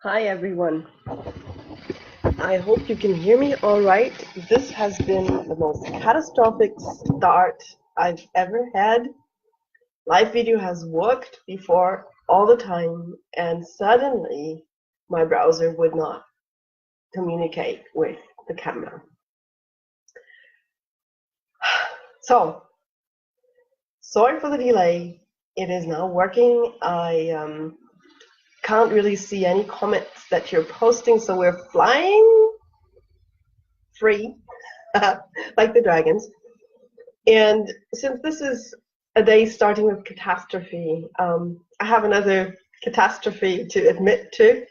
Hi everyone. I hope you can hear me all right. This has been the most catastrophic start I've ever had. Live video has worked before all the time, and suddenly my browser would not communicate with the camera. So, sorry for the delay. It is now working. I can't really see any comments that you're posting, so we're flying free like the dragons. And since this is a day starting with catastrophe, I have another catastrophe to admit to.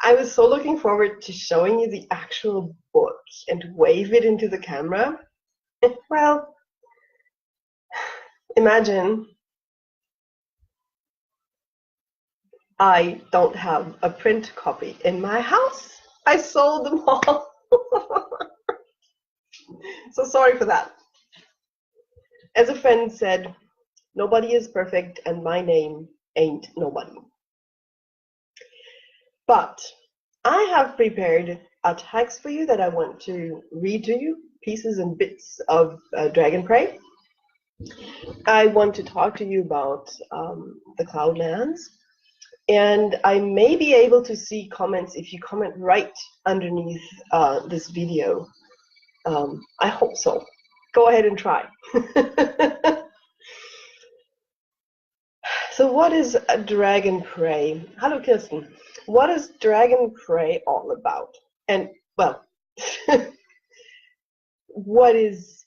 I was so looking forward to showing you the actual book and wave it into the camera. Well, imagine I don't have a print copy in my house. I sold them all. So sorry for that. As a friend said, nobody is perfect and my name ain't nobody. But I have prepared a text for you that I want to read to you, pieces and bits of Dragon Prey. I want to talk to you about the Cloudlands, and I may be able to see comments if you comment right underneath this video. I hope so. Go ahead and try. So what is Dragon Prey? Hello, Kirsten. What is Dragon Prey all about? And, well, what is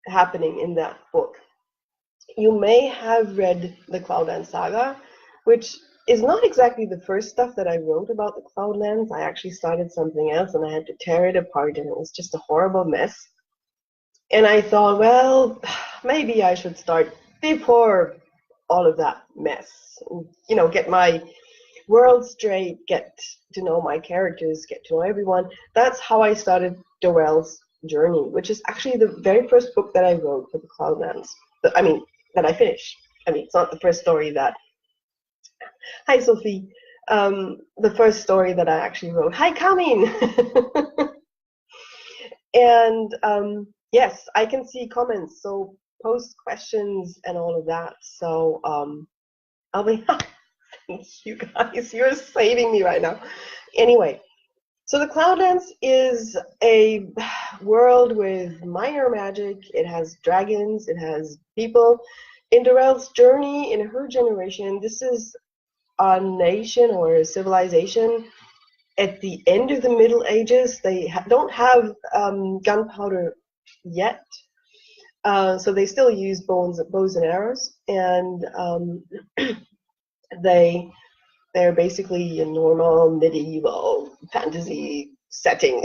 happening in that book? You may have read the Cloudlands Saga, which is not exactly the first stuff that I wrote about the Cloudlands. I actually started something else and I had to tear it apart, and it was just a horrible mess. And I thought, well, maybe I should start before all of that mess. You know, get my world straight, get to know my characters, get to know everyone. That's how I started Dorell's Journey, which is actually the very first book that I wrote for the Cloudlands. I mean, that I finished. I mean, it's not the first story that. Hi, Sophie. The first story that I actually wrote. Hi, Kamin. And yes, I can see comments, so post questions and all of that. So I'll be. Thank you guys. You're saving me right now. Anyway, so the Cloudlands is a world with minor magic. It has dragons. It has people. In Dorell's journey, in her generation, this is a nation or a civilization at the end of the Middle Ages. They don't have gunpowder yet, so they still use bows and arrows, and they're basically a normal medieval fantasy setting.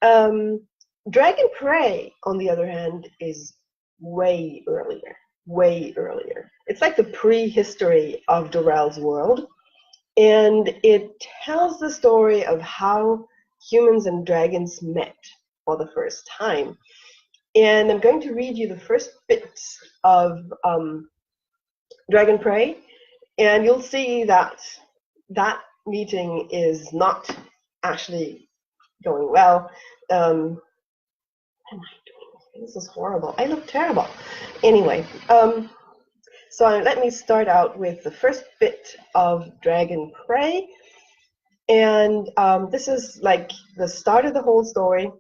Dragon Prey, on the other hand, is way earlier. Way earlier. It's like the prehistory of Dorell's world, and it tells the story of how humans and dragons met for the first time. And I'm going to read you the first bits of Dragon Prey, and you'll see that that meeting is not actually going well. What am I doing? This is horrible. I look terrible. Anyway, so let me start out with the first bit of Dragon Prey. And this is like the start of the whole story.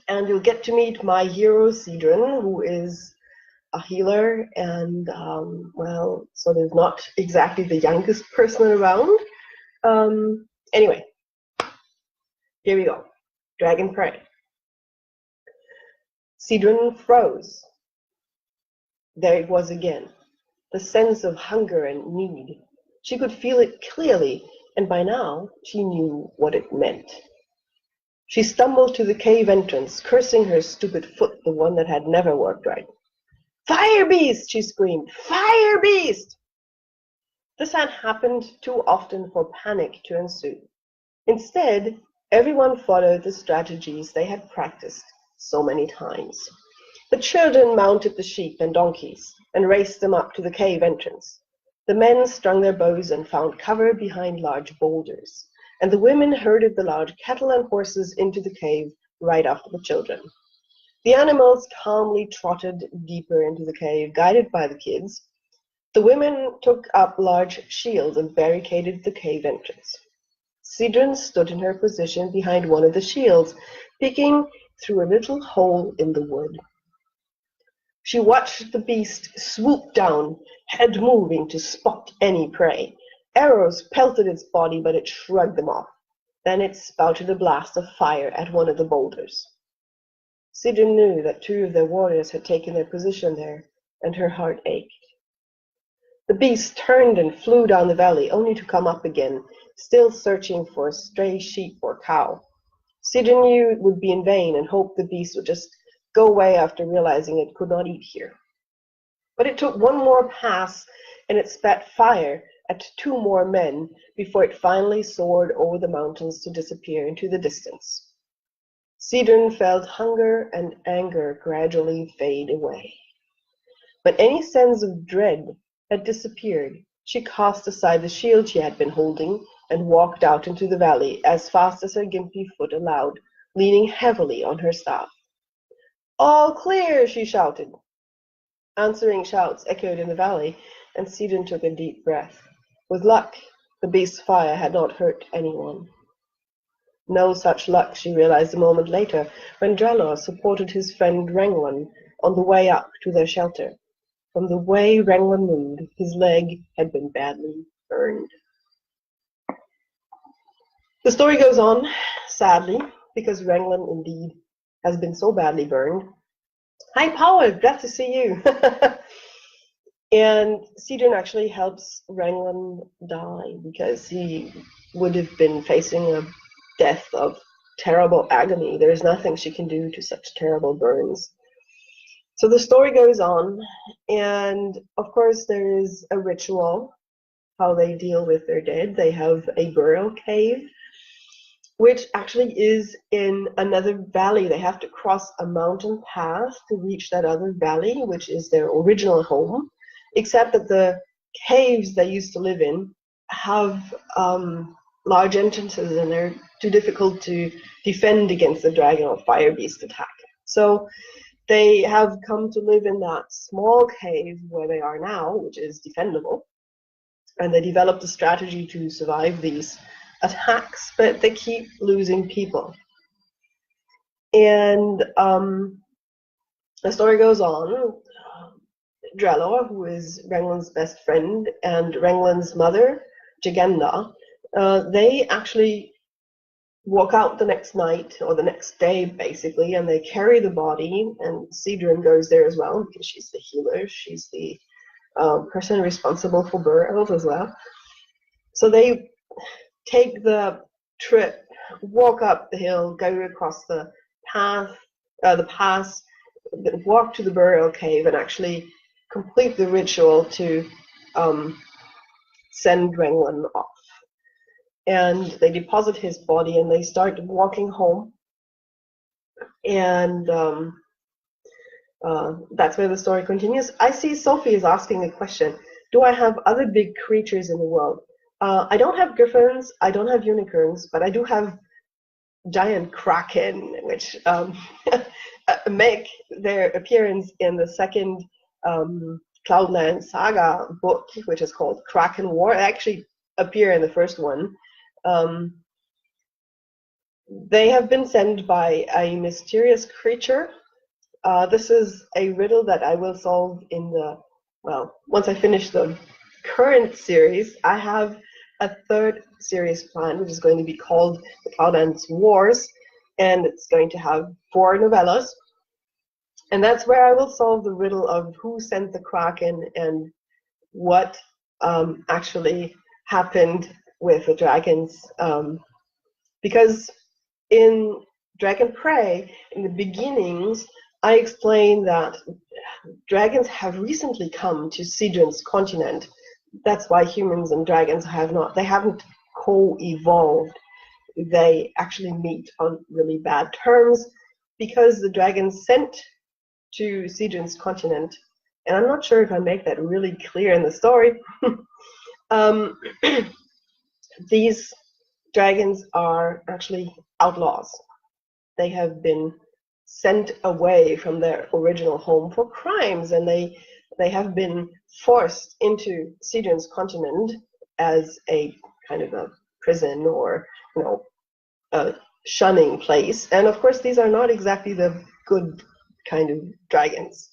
And you'll get to meet my hero, Cedron, who is a healer and, well, sort of not exactly the youngest person around. Anyway, here we go. Dragon Prey. Cedron froze. There it was again, the sense of hunger and need. She could feel it clearly, and by now she knew what it meant. She stumbled to the cave entrance, cursing her stupid foot, the one that had never worked right. "Fire beast!" she screamed. "Fire beast!" This had happened too often for panic to ensue. Instead, everyone followed the strategies they had practiced so many times. The children mounted the sheep and donkeys and raced them up to the cave entrance. The men strung their bows and found cover behind large boulders, and the women herded the large cattle and horses into the cave right after the children. The animals calmly trotted deeper into the cave, guided by the kids. The women took up large shields and barricaded the cave entrance. Sidrun stood in her position behind one of the shields, peeking through a little hole in the wood. She watched the beast swoop down, head moving to spot any prey. Arrows pelted its body, but it shrugged them off. Then it spouted a blast of fire at one of the boulders. Sidrun knew that 2 of their warriors had taken their position there, and her heart ached. The beast turned and flew down the valley, only to come up again, still searching for a stray sheep or cow. Sidrun knew it would be in vain and hoped the beast would just go away after realizing it could not eat here. But it took one more pass, and it spat fire at 2 more men before it finally soared over the mountains to disappear into the distance. Sidrun felt hunger and anger gradually fade away. When any sense of dread had disappeared, she cast aside the shield she had been holding and walked out into the valley as fast as her gimpy foot allowed, leaning heavily on her staff. "All clear!" she shouted. Answering shouts echoed in the valley, and Sidrun took a deep breath. With luck, the beast's fire had not hurt anyone. No such luck, she realized a moment later, when Drellor supported his friend Renglan on the way up to their shelter. From the way Renglan moved, his leg had been badly burned. The story goes on, sadly, because Renglan indeed has been so badly burned. Hi, Paul, glad to see you. And Sidrun actually helps Renglan die because he would have been facing a death of terrible agony. There is nothing she can do to such terrible burns. So the story goes on, and of course there is a ritual, how they deal with their dead. They have a burial cave, which actually is in another valley. They have to cross a mountain path to reach that other valley, which is their original home, except that the caves they used to live in have large entrances, and they're too difficult to defend against the dragon or fire beast attack. So they have come to live in that small cave where they are now, which is defendable, and they developed a strategy to survive these attacks, but they keep losing people. And the story goes on. Drellor, who is Renglan's best friend, and Renglan's mother, Jagenda, they actually walk out the next night, or the next day basically, and they carry the body, and Sidrun goes there as well, because she's the healer, she's the person responsible for burials as well. So they take the trip, walk up the hill, go across the path, the pass, walk to the burial cave, and actually complete the ritual to send Renglan off. And they deposit his body, and they start walking home. And that's where the story continues. I see Sophie is asking a question. Do I have other big creatures in the world? I don't have griffins, I don't have unicorns, but I do have giant kraken, which make their appearance in the second Cloudland Saga book, which is called Kraken War. They actually appear in the first one. They have been sent by a mysterious creature. This is a riddle that I will solve in the, well, once I finish the current series. I have a third series planned, which is going to be called The Cloudlands Wars, and it's going to have 4 novellas. And that's where I will solve the riddle of who sent the Kraken and what actually happened with the dragons. Because in Dragon Prey, in the beginnings, I explained that dragons have recently come to Sidrun's continent. That's why humans and dragons haven't co-evolved. They actually meet on really bad terms because the dragons sent to Sidrun's continent And I'm not sure if I make that really clear in the story. um, these dragons are actually outlaws. They have been sent away from their original home for crimes, and they have been forced into Sidron's continent as a kind of a prison, or a shunning place. And of course, these are not exactly the good kind of dragons.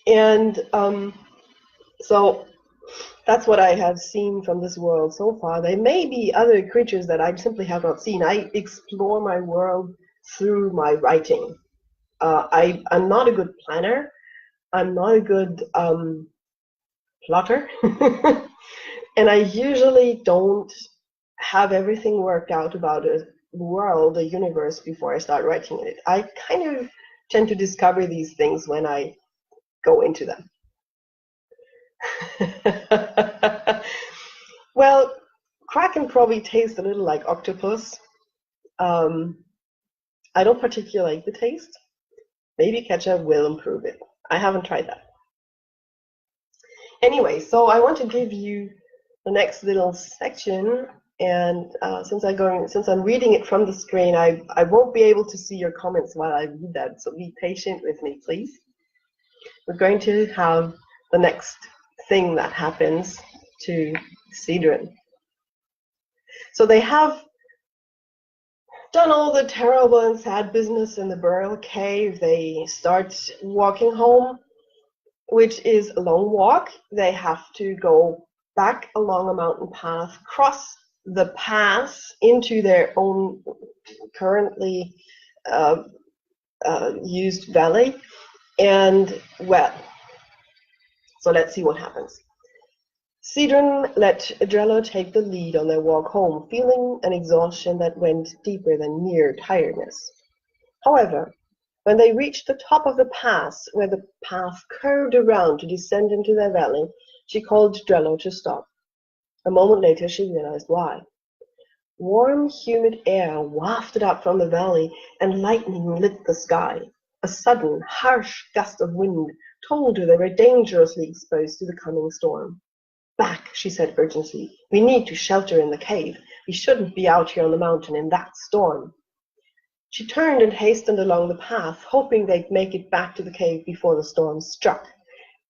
And so that's what I have seen from this world so far. There may be other creatures that I simply have not seen. I explore my world through my writing. I'm not a good planner. I'm not a good plotter. And I usually don't have everything worked out about a world, a universe, before I start writing it. I kind of tend to discover these things when I go into them. Well, Kraken probably tastes a little like octopus. I don't particularly like the taste. Maybe ketchup will improve it. I haven't tried that. Anyway, so I want to give you the next little section, and since I'm reading it from the screen, I won't be able to see your comments while I read that, so be patient with me, please. We're going to have the next thing that happens to Sidron. So they have done all the terrible and sad business in the burial cave. They start walking home, which is a long walk. They have to go back along a mountain path, cross the pass into their own currently used valley, and well, so let's see what happens. Sidron let Drello take the lead on their walk home, feeling an exhaustion that went deeper than mere tiredness. However, when they reached the top of the pass, where the path curved around to descend into their valley, she called Drello to stop. A moment later, she realized why. Warm, humid air wafted up from the valley, and lightning lit the sky. A sudden, harsh gust of wind told her they were dangerously exposed to the coming storm. Back, she said urgently. We need to shelter in the cave. We shouldn't be out here on the mountain in that storm. She turned and hastened along the path, hoping they'd make it back to the cave before the storm struck.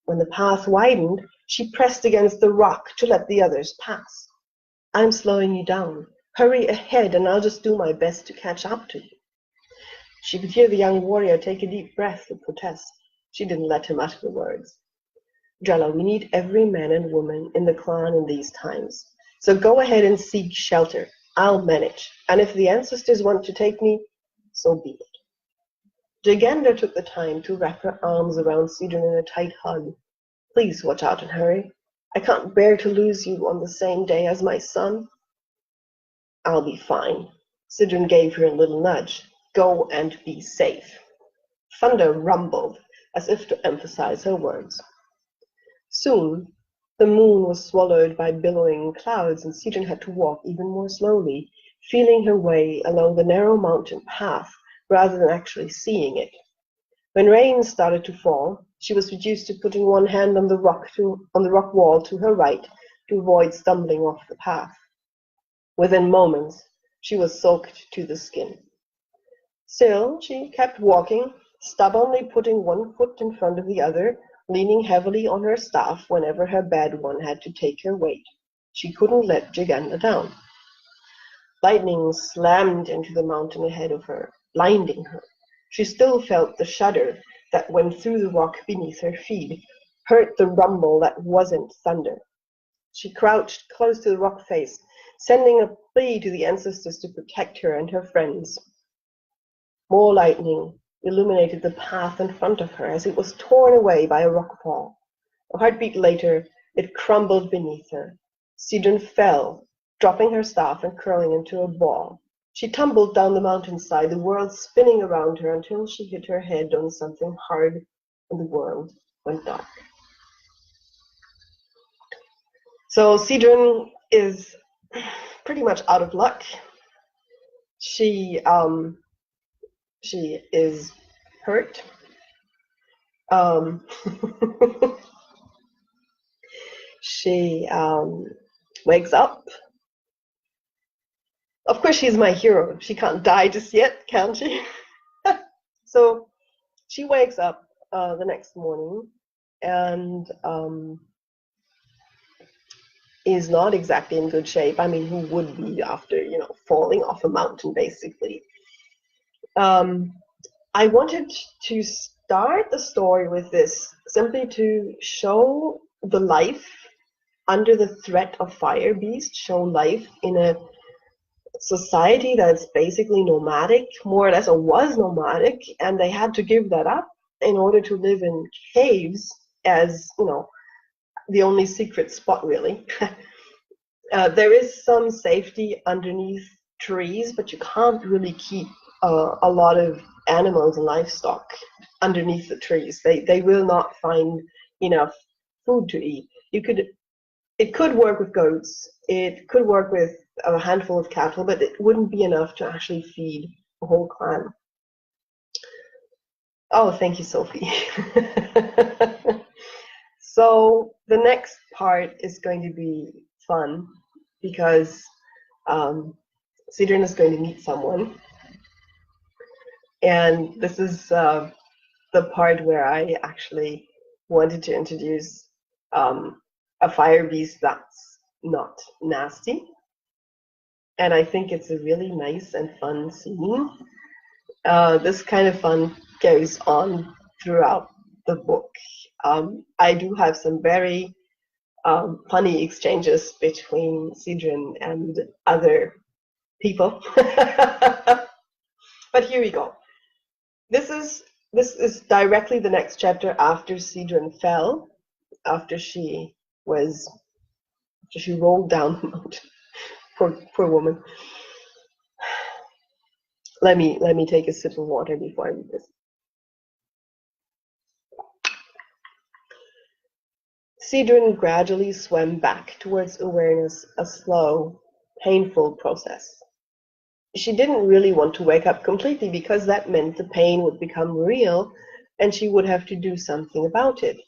When the path widened, she pressed against the rock to let the others pass. I'm slowing you down. Hurry ahead, and I'll just do my best to catch up to you. She could hear the young warrior take a deep breath of protest. She didn't let him utter the words. Drello, we need every man and woman in the clan in these times. So go ahead and seek shelter. I'll manage. And if the ancestors want to take me, so be it. Jagenda took the time to wrap her arms around Sidron in a tight hug. Please watch out and hurry. I can't bear to lose you on the same day as my son. I'll be fine. Sidron gave her a little nudge. Go and be safe. Thunder rumbled, as if to emphasize her words. Soon, the moon was swallowed by billowing clouds, and Sidron had to walk even more slowly, feeling her way along the narrow mountain path rather than actually seeing it. When rain started to fall, she was reduced to putting one hand on the rock wall to her right to avoid stumbling off the path. Within moments, she was soaked to the skin. Still, she kept walking, stubbornly putting one foot in front of the other, leaning heavily on her staff whenever her bad one had to take her weight. She couldn't let Jaganda down. Lightning slammed into the mountain ahead of her, blinding her. She still felt the shudder that went through the rock beneath her feet, heard the rumble that wasn't thunder. She crouched close to the rock face, sending a plea to the ancestors to protect her and her friends. More lightning illuminated the path in front of her as it was torn away by a rock fall. A heartbeat later, it crumbled beneath her. Sidron fell, dropping her staff and curling into a ball. She tumbled down the mountainside, the world spinning around her until she hit her head on something hard and the world went dark. So Sidron is pretty much out of luck. She is hurt. Um, she wakes up. Of course, she's my hero. She can't die just yet, can she? So she wakes up the next morning and is not exactly in good shape. I mean, who would be after, falling off a mountain, basically? Um, I wanted to start the story with this simply to show the life under the threat of fire beast, show life in a society that's basically nomadic, more or less, or was nomadic, and they had to give that up in order to live in caves as, the only secret spot, really. There is some safety underneath trees, but you can't really keep a lot of animals and livestock underneath the trees. They will not find enough food to eat. It could work with goats. It could work with a handful of cattle, but it wouldn't be enough to actually feed a whole clan. Oh, thank you, Sophie. So the next part is going to be fun because Sidrin is going to meet someone, and this is the part where I actually wanted to introduce a fire beast that's not nasty, and I think it's a really nice and fun scene. This kind of fun goes on throughout the book. I do have some very funny exchanges between Sidrin and other people. But here we go. This is directly the next chapter after Sidrin fell, after she rolled down the mountain. Poor woman. Let me take a sip of water before I read this. Sidrin gradually swam back towards awareness, a slow, painful process. She didn't really want to wake up completely because that meant the pain would become real and she would have to do something about it,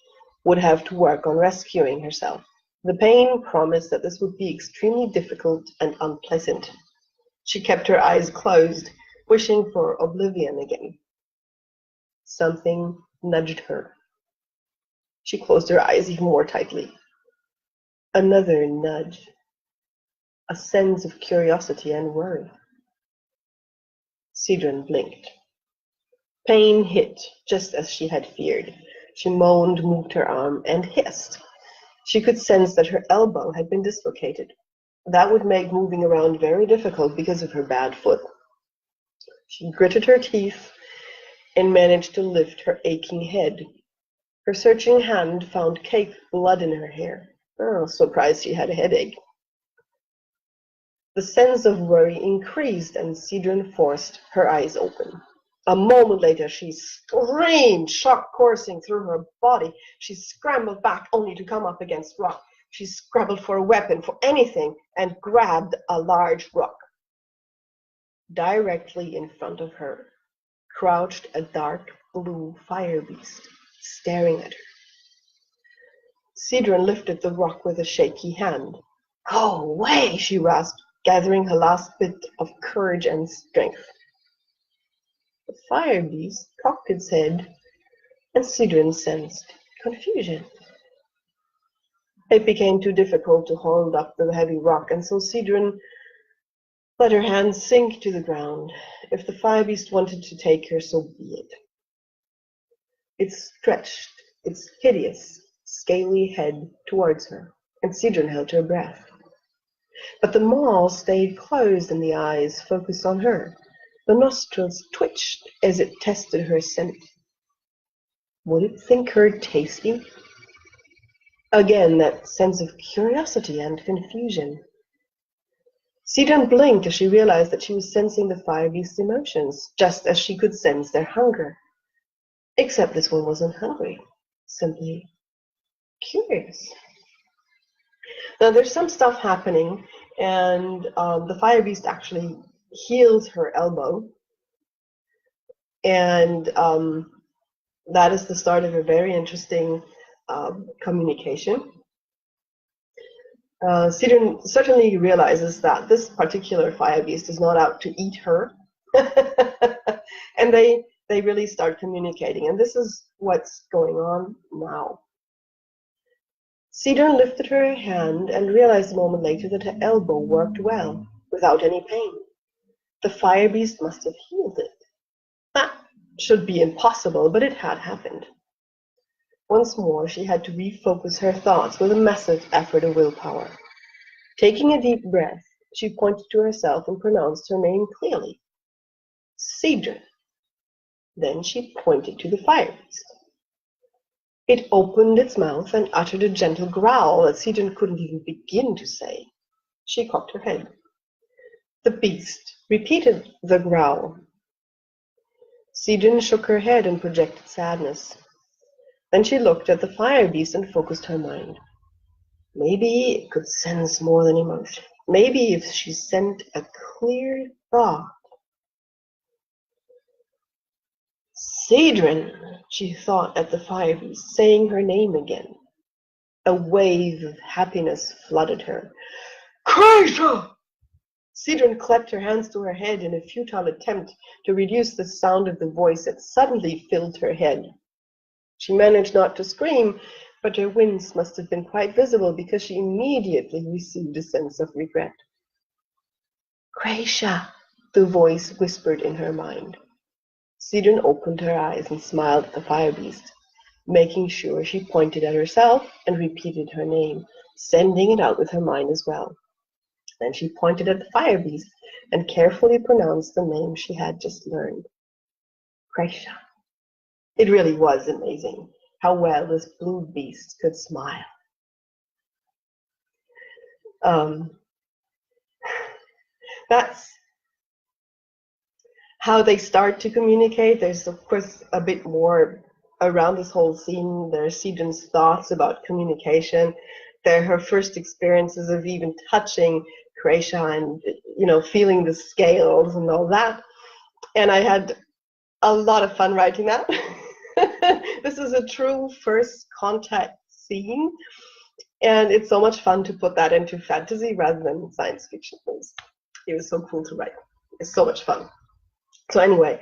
would have to work on rescuing herself. The pain promised that this would be extremely difficult and unpleasant. She kept her eyes closed, wishing for oblivion again. Something nudged her. She closed her eyes even more tightly. Another nudge. A sense of curiosity and worry. Sidrin blinked. Pain hit, just as she had feared. She moaned, moved her arm, and hissed. She could sense that her elbow had been dislocated. That would make moving around very difficult because of her bad foot. She gritted her teeth and managed to lift her aching head. Her searching hand found caked blood in her hair. Oh, surprised she had a headache. The sense of worry increased, and Sidrin forced her eyes open. A moment later, she screamed, shock coursing through her body. She scrambled back, only to come up against rock. She scrabbled for a weapon, for anything, and grabbed a large rock. Directly in front of her crouched a dark blue fire beast, staring at her. Sidrin lifted the rock with a shaky hand. "Go away," she rasped, gathering her last bit of courage and strength. The fire beast cocked its head, and Sidrin sensed confusion. It became too difficult to hold up the heavy rock, and so Sidrin let her hands sink to the ground. If the fire beast wanted to take her, so be it. It stretched its hideous, scaly head towards her, and Sidrin held her breath. But the maw stayed closed and the eyes focused on her. The nostrils twitched as it tested her scent. Would it think her tasty? Again, that sense of curiosity and confusion. Sidran blinked as she realized that she was sensing the fire beast's emotions, just as she could sense their hunger. Except this one wasn't hungry, simply curious. Now there's some stuff happening, and the fire beast actually heals her elbow, and that is the start of a very interesting communication. Sidon certainly realizes that this particular fire beast is not out to eat her. And they really start communicating, and this is what's going on now. Sidon lifted her hand and realized a moment later that her elbow worked well, without any pain. The fire beast must have healed it. That should be impossible, but it had happened. Once more, she had to refocus her thoughts with a massive effort of willpower. Taking a deep breath, she pointed to herself and pronounced her name clearly. Sidon. Then she pointed to the fire beast. It opened its mouth and uttered a gentle growl that Sidon couldn't even begin to say. She cocked her head. The beast repeated the growl. Sidon shook her head and projected sadness. Then she looked at the fire beast and focused her mind. Maybe it could sense more than emotion. Maybe if she sent a clear thought. Sidon, she thought at the fire beast, saying her name again. A wave of happiness flooded her. Kreisha! Sidon clapped her hands to her head in a futile attempt to reduce the sound of the voice that suddenly filled her head. She managed not to scream, but her wince must have been quite visible because she immediately received a sense of regret. Kreisha, the voice whispered in her mind. Sidon opened her eyes and smiled at the fire beast, making sure she pointed at herself and repeated her name, sending it out with her mind as well. Then she pointed at the fire beast and carefully pronounced the name she had just learned. Kreisha. It really was amazing how well this blue beast could smile. That's how they start to communicate. There's, of course, a bit more around this whole scene. There's Sidon's thoughts about communication. There are her first experiences of even touching Kreisha and, feeling the scales and all that. And I had a lot of fun writing that. This is a true first contact scene, and it's so much fun to put that into fantasy rather than science fiction. It was so cool to write. It's so much fun. So anyway,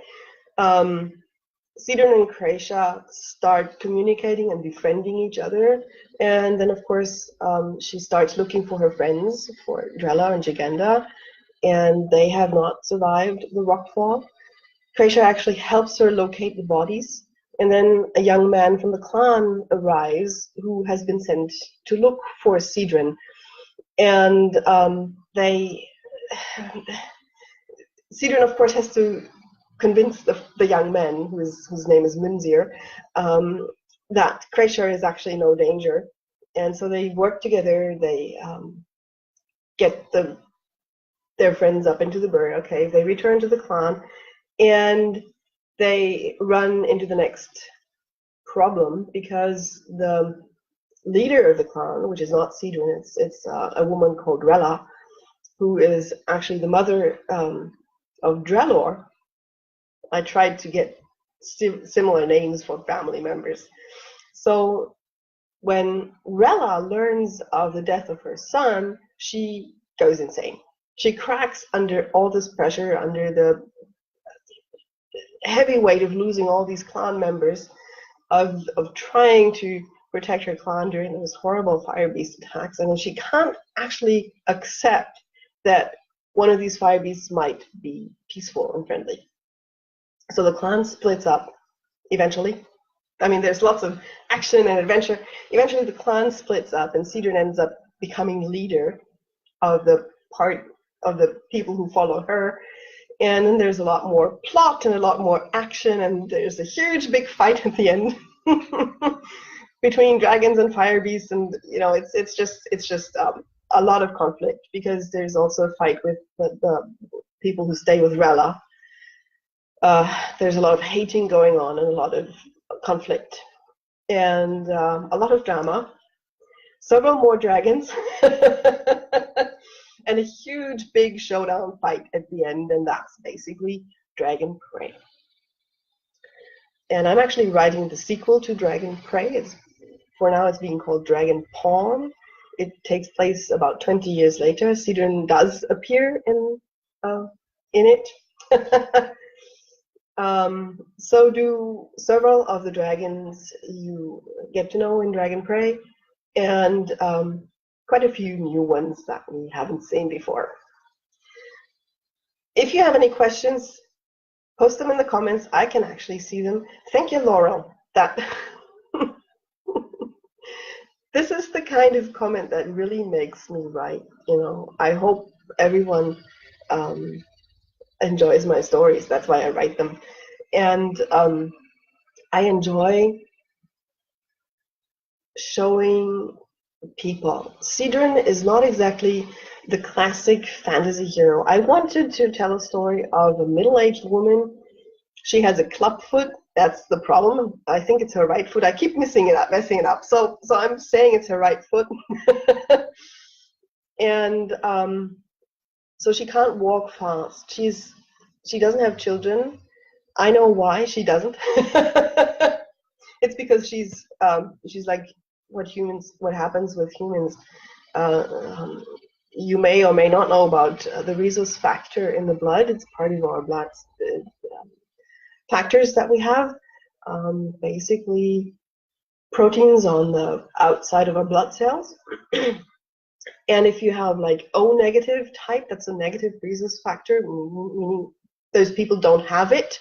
Sidon and Kreisha start communicating and befriending each other, and then of course she starts looking for her friends, for Drella and Jagenda, and they have not survived the rockfall. Kreisha actually helps her locate the bodies, and then a young man from the clan arrives who has been sent to look for Sidon, and Sidon, of course, has to convince the young man, whose name is Munzir, that Kreisha is actually no danger. And so they work together. They get their friends up into the burial cave. They return to the clan, and they run into the next problem because the leader of the clan, which is not Sidon, it's a woman called Drella, who is actually the mother of Drellor. I tried to get similar names for family members. So when Rella learns of the death of her son, she goes insane. She cracks under all this pressure, under the heavy weight of losing all these clan members, of trying to protect her clan during those horrible fire beast attacks, and then she can't actually accept that one of these fire beasts might be peaceful and friendly. So the clan splits up eventually. I mean, there's lots of action and adventure. Eventually the clan splits up, and Sidon ends up becoming leader of the part of the people who follow her. And then there's a lot more plot and a lot more action, and there's a huge big fight at the end between dragons and fire beasts, and it's just a lot of conflict, because there's also a fight with the people who stay with Rella. There's a lot of hating going on and a lot of conflict and a lot of drama, several more dragons, and a huge big showdown fight at the end, and that's basically Dragon Prey. And I'm actually writing the sequel to Dragon Prey. For now, it's being called Dragon Pawn. It takes place about 20 years later. Sidrun does appear in it. So do several of the dragons you get to know in Dragon Prey, and quite a few new ones that we haven't seen before. If you have any questions, post them in the comments. I can actually see them. Thank you, Laurel. This is the kind of comment that really makes me write. I hope everyone enjoys my stories. That's why I write them. And I enjoy showing people. Sidrun is not exactly the classic fantasy hero. I wanted to tell a story of a middle-aged woman. She has a club foot. That's the problem. I think it's her right foot. I keep messing it up. So I'm saying it's her right foot. And so she can't walk fast. She doesn't have children. I know why she doesn't. It's because she's like what happens with humans. You may or may not know about the rhesus factor in the blood. It's part of our blood factors that we have. Basically, proteins on the outside of our blood cells. And if you have like O negative type, that's a negative rhesus factor, meaning those people don't have it.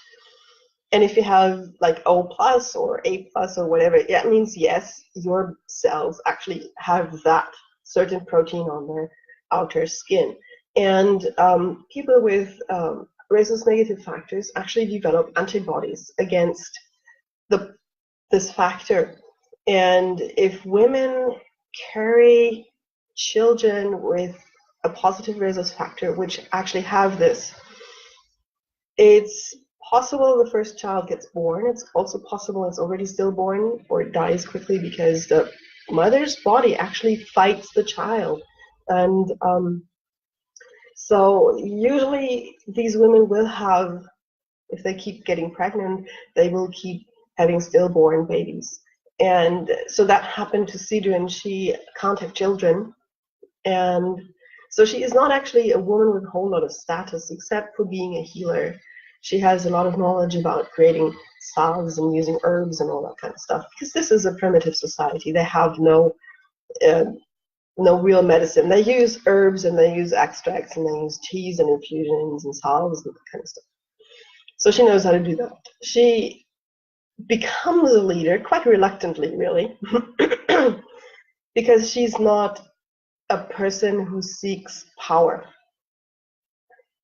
And if you have like O plus or A plus or whatever, that means yes, your cells actually have that certain protein on their outer skin. And people with rhesus negative factors actually develop antibodies against this factor. And if women carry children with a positive rhesus factor, which actually have this, it's possible the first child gets born. It's also possible it's already stillborn or it dies quickly because the mother's body actually fights the child. And so usually these women will have, if they keep getting pregnant, they will keep having stillborn babies. And so that happened to Sidrun. She can't have children. And so she is not actually a woman with a whole lot of status except for being a healer. She has a lot of knowledge about creating salves and using herbs and all that kind of stuff, because this is a primitive society. They have no real medicine. They use herbs and they use extracts and they use teas and infusions and salves and that kind of stuff. So she knows how to do that. She becomes a leader quite reluctantly, really, because she's not a person who seeks power.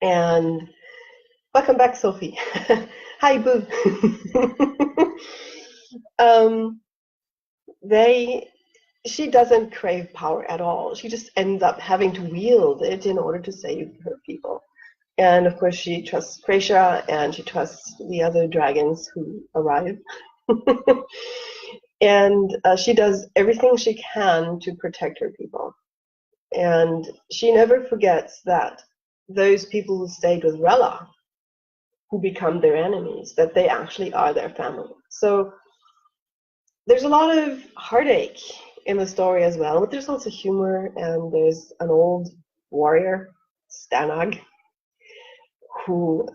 And welcome back, Sophie. Hi, Boo. She doesn't crave power at all. She just ends up having to wield it in order to save her people. And of course, she trusts Kracia and she trusts the other dragons who arrive. And she does everything she can to protect her people. And she never forgets that those people who stayed with Rella, who become their enemies, that they actually are their family. So there's a lot of heartache in the story as well, but there's also humor, and there's an old warrior, Stanag, who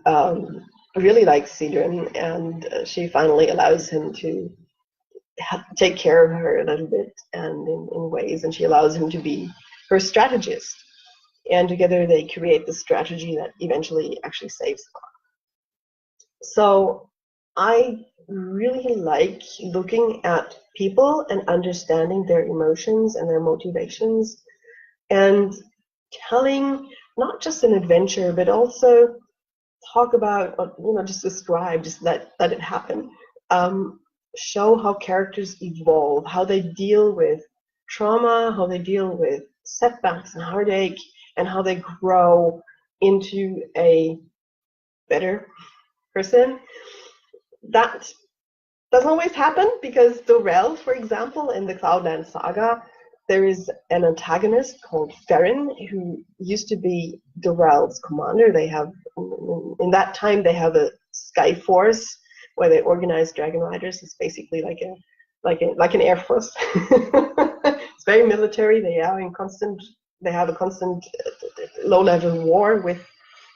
really likes Sidrun, and she finally allows him to take care of her a little bit and in ways, and she allows him to be her strategist. And together they create the strategy that eventually actually saves them. So I really like looking at people and understanding their emotions and their motivations and telling not just an adventure, but also talk about, just describe, just let it happen. Show how characters evolve, how they deal with trauma, how they deal with setbacks and heartache, and how they grow into a better person. That doesn't always happen, because Dorel, for example, in the Cloudland Saga, there is an antagonist called Ferrin, who used to be Dorel's commander. They have, in that time, they have a sky force where they organize dragon riders. It's basically like an air force. It's very military. They have a constant low-level war with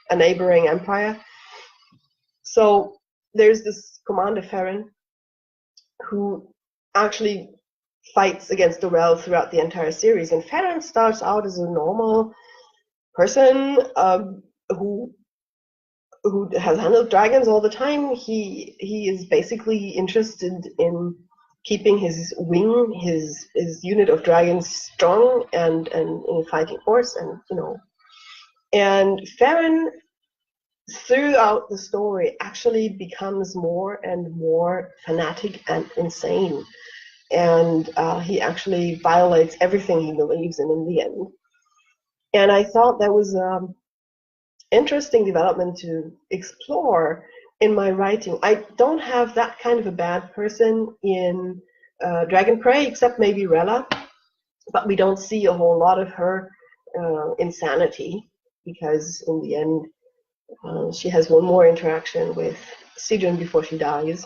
a neighboring empire. So there's this commander Farron who actually fights against Dorell throughout the entire series. And Farron starts out as a normal person who has handled dragons all the time. He is basically interested in keeping his wing, his unit of dragons strong and in a fighting force, and Farron throughout the story actually becomes more and more fanatic and insane, and he actually violates everything he believes in the end. And I thought that was interesting development to explore in my writing. I don't have that kind of a bad person in Dragon Prey, except maybe Rella, but we don't see a whole lot of her insanity, because in the end she has one more interaction with Sidron before she dies.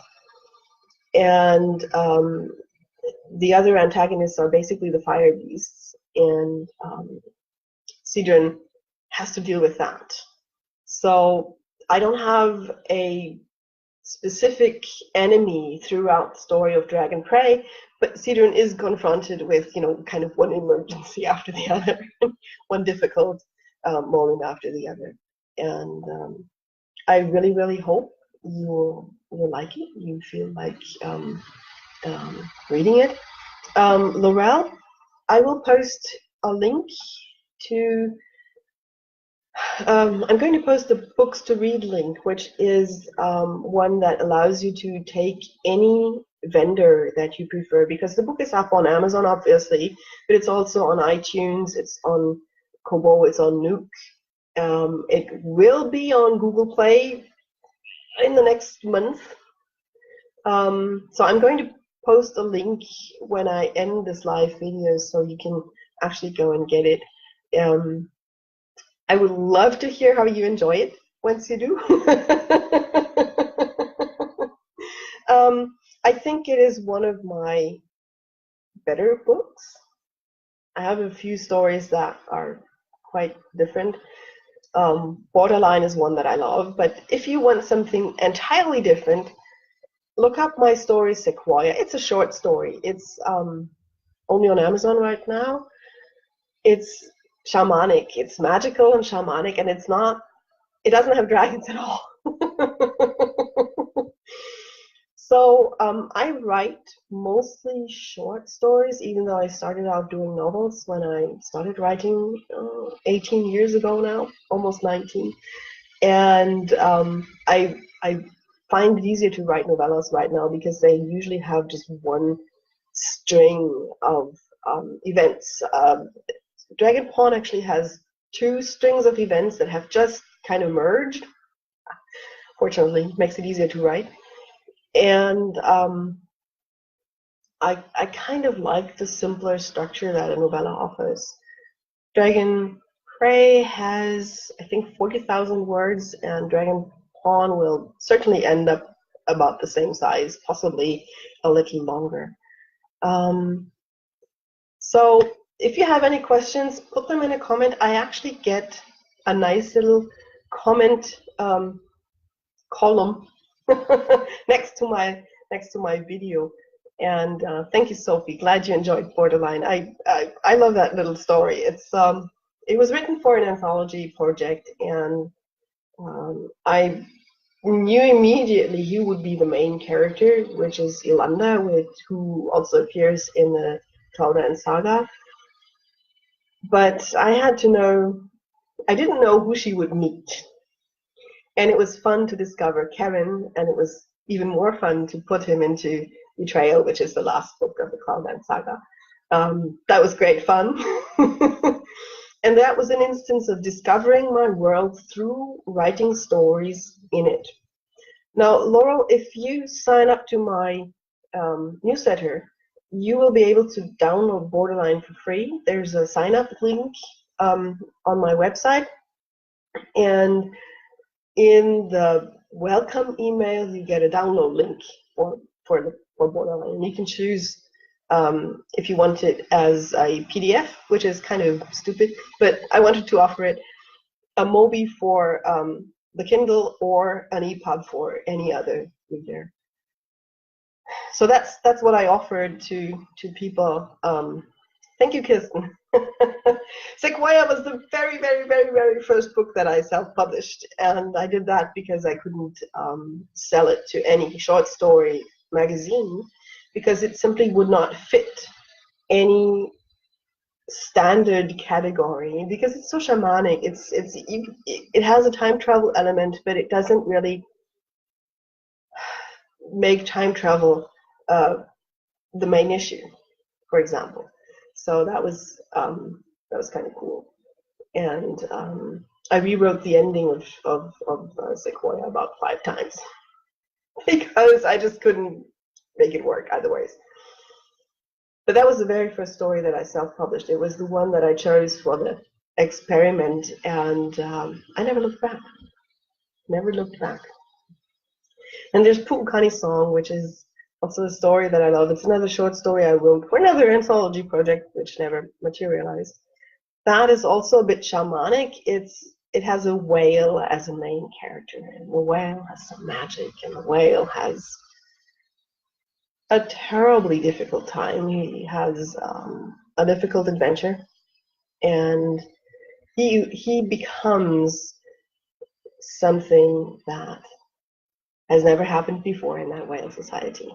And the other antagonists are basically the fire beasts, and Sidron has to deal with that. So I don't have a specific enemy throughout the story of Dragon Prey, but Sidron is confronted with, kind of one emergency after the other, one difficult moment after the other. And I really, really hope you will like it. You feel like reading it. Laurel, I will post a link to I'm going to post the books to read link, which is one that allows you to take any vendor that you prefer, because the book is up on Amazon, obviously, but it's also on iTunes, it's on Kobo, it's on Nook. It will be on Google Play in the next month. So I'm going to post a link when I end this live video so you can actually go and get it. I would love to hear how you enjoy it once you do. I think it is one of my better books. I have a few stories that are quite different. Borderline is one that I love, but if you want something entirely different, look up my story Sequoia. It's a short story. It's only on Amazon right now. It's shamanic. It's magical and shamanic, and it doesn't have dragons at all. So I write mostly short stories, even though I started out doing novels when I started writing 18 years ago now, almost 19. And I find it easier to write novellas right now because they usually have just one string of events. Dragon Pawn actually has two strings of events that have just kind of merged. Fortunately, it makes it easier to write. And I kind of like the simpler structure that a novella offers. Dragon Prey has, I think, 40,000 words, and Dragon Pawn will certainly end up about the same size, possibly a little longer. So if you have any questions, put them in a comment. I actually get a nice little comment column next to my video. And thank you, Sophie. Glad you enjoyed Borderline. I love that little story. It was written for an anthology project, and I knew immediately who would be the main character, which is Yolanda, who also appears in the Cloudland Saga. But I didn't know who she would meet. And it was fun to discover Kevin, and it was even more fun to put him into Betrayal, which is the last book of the Cloudland Saga. That was great fun. And that was an instance of discovering my world through writing stories in it. Now, Laurel, if you sign up to my newsletter, you will be able to download Borderline for free. There's a sign-up link on my website. And in the welcome emails. You get a download link for Borderline. You can choose if you want it as a PDF, which is kind of stupid, but I wanted to offer it a Mobi for the Kindle or an EPUB for any other reader. So that's what I offered to people. Thank you, Kirsten. Sequoia was the very, very, very, very first book that I self-published, and I did that because I couldn't sell it to any short story magazine because it simply would not fit any standard category because it's so shamanic. It has a time travel element, but it doesn't really make time travel the main issue, for example. So that was kind of cool. And I rewrote the ending of Sequoia about 5 times because I just couldn't make it work otherwise. But that was the very first story that I self-published. It was the one that I chose for the experiment, and I never looked back. Never looked back. And there's Pu'ukani Song, which is also a story that I love. It's another short story I wrote for another anthology project, which never materialized. That is also a bit shamanic. It has a whale as a main character, and the whale has some magic, and the whale has a terribly difficult time. He has a difficult adventure, and he becomes something that has never happened before in that whale society.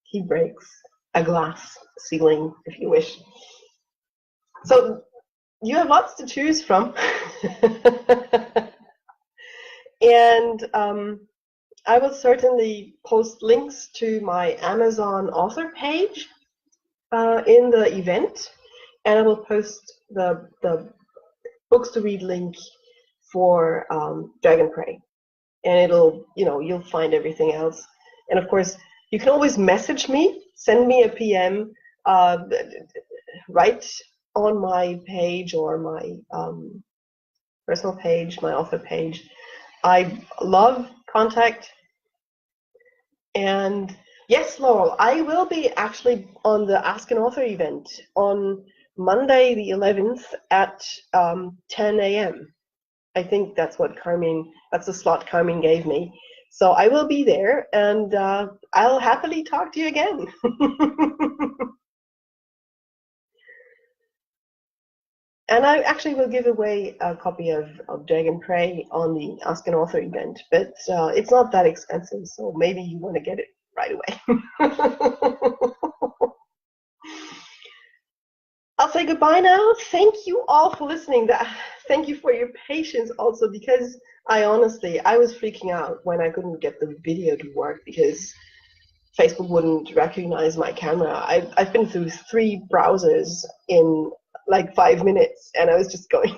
He breaks a glass ceiling, if you wish. So you have lots to choose from. And I will certainly post links to my Amazon author page in the event, and I will post the books to read link for Dragon Prey, and it'll, you'll find everything else. And of course, you can always message me, send me a PM, right on my page or my personal page, my author page. I love contact. And yes, Laurel, I will be actually on the Ask an Author event on Monday the 11th at 10 a.m. I think that's the slot Carmen gave me. So I will be there, and I'll happily talk to you again. And I actually will give away a copy of Dragon Prey on the Ask an Author event, but it's not that expensive, so maybe you want to get it right away. I'll say goodbye now. Thank you all for listening. Thank you for your patience also, because I was freaking out when I couldn't get the video to work because Facebook wouldn't recognize my camera. I've been through 3 browsers in like 5 minutes, and I was just going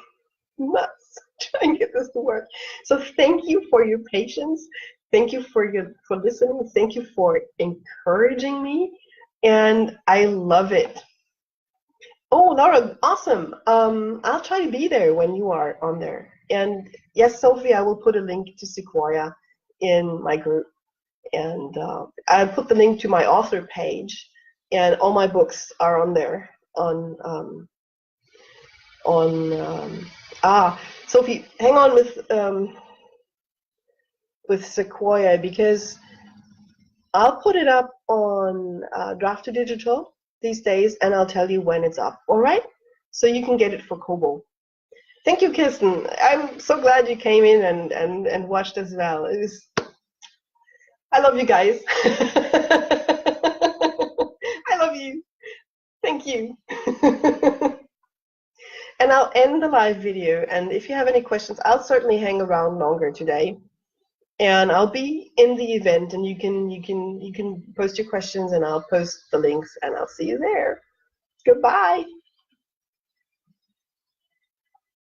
nuts trying to get this to work. So thank you for your patience. Thank you for listening. Thank you for encouraging me, and I love it. Oh, Laura, awesome. I'll try to be there when you are on there. And yes, Sophie, I will put a link to Sequoia in my group. And I'll put the link to my author page, and all my books are on there. Sophie, hang on with Sequoia, because I'll put it up on Draft to Digital these days, and I'll tell you when it's up, all right? So you can get it for Kobo. Thank you, Kirsten. I'm so glad you came in and watched as well. I love you guys. I love you. Thank you. And I'll end the live video, and if you have any questions, I'll certainly hang around longer today. And I'll be in the event, and you can post your questions, and I'll post the links, and I'll see you there. Goodbye.